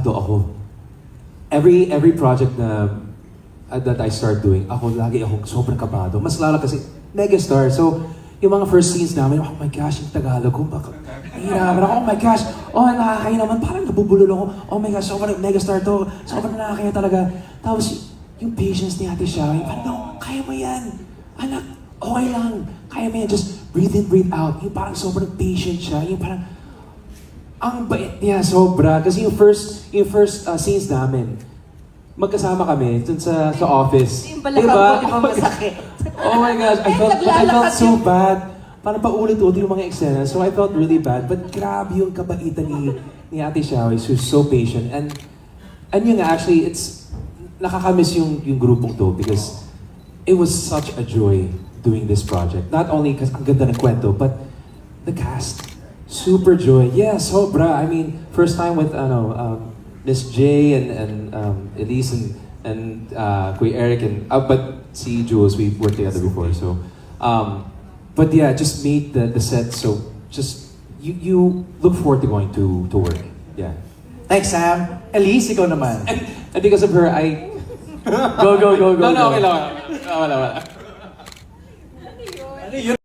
kabado ako. Every project na that I start doing, lagi akong sobrang kabado. Mas lalo kasi megastar. So, yung mga first scenes namin, oh my gosh, yung Tagalog ko, nahihirapan ako, oh my gosh, nakakaya naman, parang nabubulol ako, oh my gosh, sobrang megastar to, sobrang nakakaya talaga. Tapos, yung patience ni Ate Shao, yung parang, no, kaya mo yan, anak, okay lang, kaya mo yan, just breathe in, breathe out. Yung parang sobrang patient siya, yung parang, ang bait niya, sobra. Kasi yung first scenes namin, magkasama kami dun sa office. Yung balakang ko, di ba masakit? Oh my gosh, I felt so bad. Parang paulit-ulit yung mga eksena. So I felt really bad. But grabe yung kabaitan ni Ate Shao. She's so patient. And yun nga, actually, nakakamiss yung grupong to because it was such a joy doing this project. Not only because ang ganda ng kwento, but the cast. Super joy. Yeah, sobra. I mean, first time with Miss J and Elise and Kuya Eric and but si Jules, we worked together before. So, but yeah, just made the set so just you look forward to going to work. Yeah. Thanks, Sam. Elise, ikaw naman. And because of her, I Go. no, okay lang. Wala. Ano yun?